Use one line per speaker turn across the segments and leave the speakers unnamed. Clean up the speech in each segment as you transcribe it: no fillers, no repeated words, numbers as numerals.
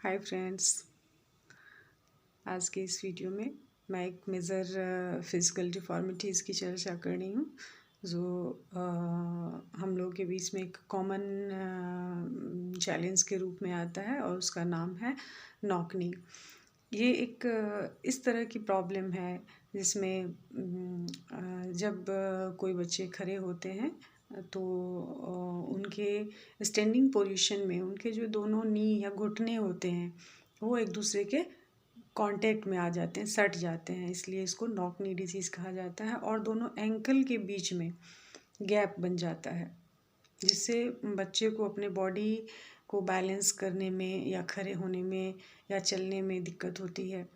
Hi friends. आज के इस वीडियो में मैं एक मेजर फिजिकल डिफॉर्मिटीज़ की चर्चा कर रही हूँ जो हम लोगों के बीच में एक कॉमन चैलेंज के रूप में आता है और उसका नाम है नॉक नी। ये एक इस तरह की प्रॉब्लम है जिसमें जब कोई बच्चे खड़े होते हैं तो उनके स्टैंडिंग पोजीशन में उनके जो दोनों नी या घुटने होते हैं वो एक दूसरे के कांटेक्ट में आ जाते हैं, सट जाते हैं, इसलिए इसको नॉक नी डिजीज़ कहा जाता है। और दोनों एंकल के बीच में गैप बन जाता है जिससे बच्चे को अपने बॉडी को बैलेंस करने में या खड़े होने में या चलने में दिक्कत होती है।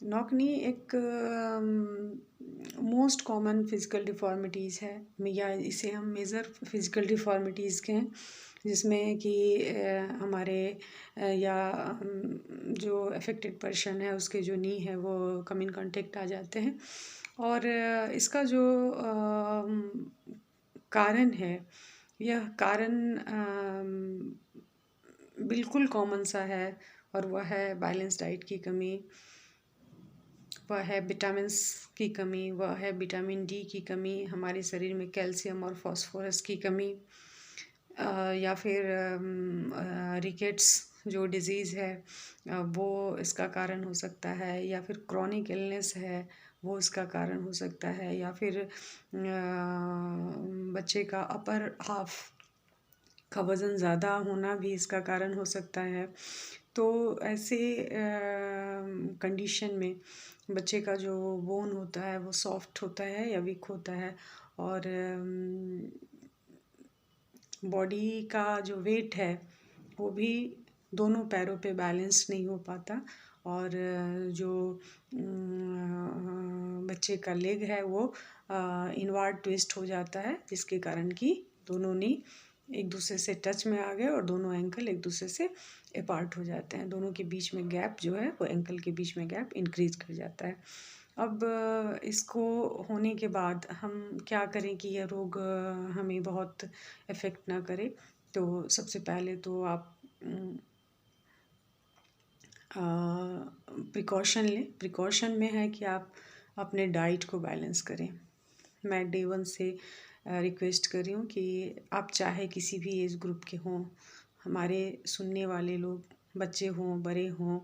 नॉक नी एक मोस्ट कॉमन फिज़िकल डिफ़ॉर्मिटीज़ है या इसे हम मेजर फिज़िकल डिफ़ॉर्मिटीज़ कहें, जिसमें कि हमारे या जो अफेक्टेड पर्सन है उसके जो नी है वो कम इन कांटेक्ट आ जाते हैं। और इसका जो कारण है, यह कारण बिल्कुल कॉमन सा है और वह है बैलेंस डाइट की कमी, वह है विटामिन्स की कमी, वह है विटामिन डी की कमी, हमारे शरीर में कैल्शियम और फास्फोरस की कमी, या फिर रिकेट्स जो डिज़ीज़ है वो इसका कारण हो सकता है, या फिर क्रॉनिक इलनेस है वो इसका कारण हो सकता है, या फिर बच्चे का अपर हाफ का वज़न ज़्यादा होना भी इसका कारण हो सकता है। तो ऐसे कंडीशन में बच्चे का जो बोन होता है वो सॉफ्ट होता है या वीक होता है, और बॉडी का जो वेट है वो भी दोनों पैरों पे बैलेंस नहीं हो पाता, और जो बच्चे का लेग है वो इनवार्ड ट्विस्ट हो जाता है, जिसके कारण कि दोनों नी एक दूसरे से टच में आ गए और दोनों एंकल एक दूसरे से अपार्ट हो जाते हैं। दोनों के बीच में गैप जो है वो एंकल के बीच में गैप इंक्रीज कर जाता है। अब इसको होने के बाद हम क्या करें कि यह रोग हमें बहुत इफ़ेक्ट ना करे। तो सबसे पहले तो आप प्रिकॉशन लें। प्रिकॉशन में है कि आप अपने डाइट को बैलेंस करें। मैं डे वन से रिक्वेस्ट कर रही हूँ कि आप चाहे किसी भी एज ग्रुप के हों, हमारे सुनने वाले लोग बच्चे हों, बड़े हों,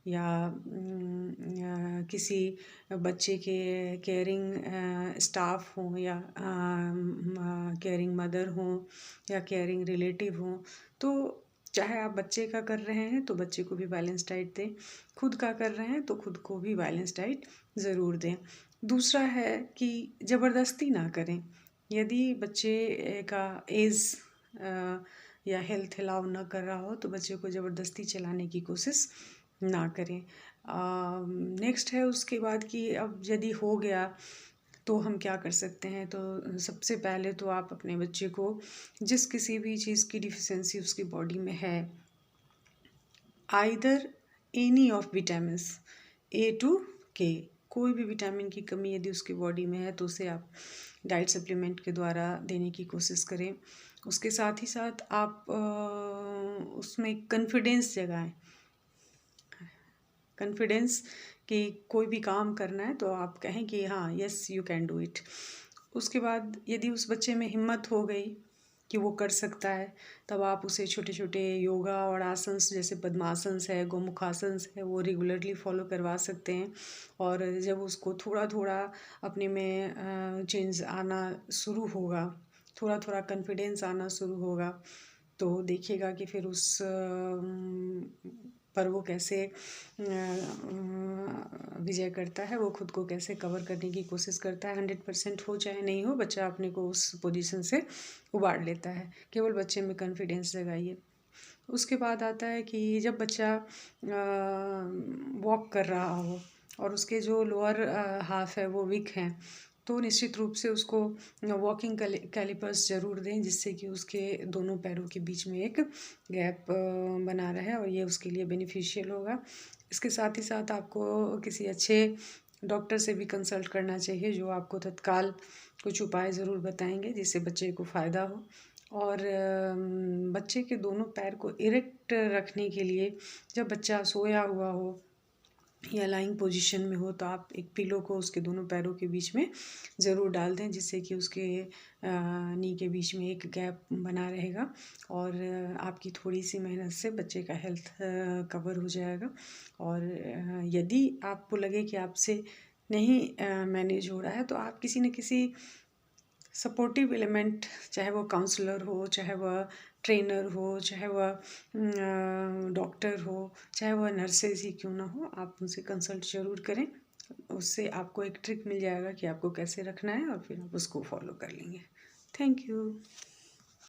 या किसी बच्चे के केयरिंग स्टाफ हों, या केयरिंग मदर हों, या केयरिंग रिलेटिव हों, तो चाहे आप बच्चे का कर रहे हैं तो बच्चे को भी बैलेंस डाइट दें, खुद का कर रहे हैं तो खुद को भी बैलेंस डाइट ज़रूर दें। दूसरा है कि ज़बरदस्ती ना करें। यदि बच्चे का एज या हेल्थ अलाउ ना कर रहा हो तो बच्चे को ज़बरदस्ती चलाने की कोशिश ना करें। नेक्स्ट है उसके बाद कि अब यदि हो गया तो हम क्या कर सकते हैं। तो सबसे पहले तो आप अपने बच्चे को जिस किसी भी चीज़ की डिफिशेंसी उसकी बॉडी में है, either any of vitamins A to K, कोई भी विटामिन की कमी यदि उसकी बॉडी में है तो उसे आप डाइट सप्लीमेंट के द्वारा देने की कोशिश करें। उसके साथ ही साथ आप उसमें कॉन्फिडेंस जगाएं। कॉन्फिडेंस कि कोई भी काम करना है तो आप कहें कि हाँ, yes you can do it. उसके बाद यदि उस बच्चे में हिम्मत हो गई कि वो कर सकता है, तब आप उसे छोटे छोटे योगा और आसन्स जैसे पद्मासन है, गोमुखासन है, वो रेगुलरली फॉलो करवा सकते हैं। और जब उसको थोड़ा थोड़ा अपने में चेंज आना शुरू होगा, थोड़ा थोड़ा कॉन्फिडेंस आना शुरू होगा, तो देखिएगा कि फिर उस पर वो कैसे विजय करता है, वो खुद को कैसे कवर करने की कोशिश करता है। 100% हो चाहे नहीं हो, बच्चा अपने को उस पोजीशन से उबार लेता है। केवल बच्चे में कॉन्फिडेंस जगाइए। उसके बाद आता है कि जब बच्चा वॉक कर रहा हो और उसके जो लोअर हाफ है वो वीक हैं, तो निश्चित रूप से उसको वॉकिंग कैलिपर्स ज़रूर दें, जिससे कि उसके दोनों पैरों के बीच में एक गैप बना रहे और ये उसके लिए बेनिफिशियल होगा। इसके साथ ही साथ आपको किसी अच्छे डॉक्टर से भी कंसल्ट करना चाहिए, जो आपको तत्काल कुछ उपाय ज़रूर बताएंगे जिससे बच्चे को फ़ायदा हो। और बच्चे के दोनों पैर को इरेक्ट रखने के लिए जब बच्चा सोया हुआ हो या लाइंग पोजीशन में हो तो आप एक पिलो को उसके दोनों पैरों के बीच में ज़रूर डाल दें, जिससे कि उसके नी के बीच में एक गैप बना रहेगा और आपकी थोड़ी सी मेहनत से बच्चे का हेल्थ कवर हो जाएगा। और यदि आपको लगे कि आपसे नहीं मैनेज हो रहा है तो आप किसी न किसी सपोर्टिव एलिमेंट, चाहे वो काउंसलर हो, चाहे वह ट्रेनर हो, चाहे वह डॉक्टर हो, चाहे वह नर्सेज ही क्यों ना हो, आप उनसे कंसल्ट ज़रूर करें। उससे आपको एक ट्रिक मिल जाएगा कि आपको कैसे रखना है और फिर आप उसको फॉलो कर लेंगे। Thank you.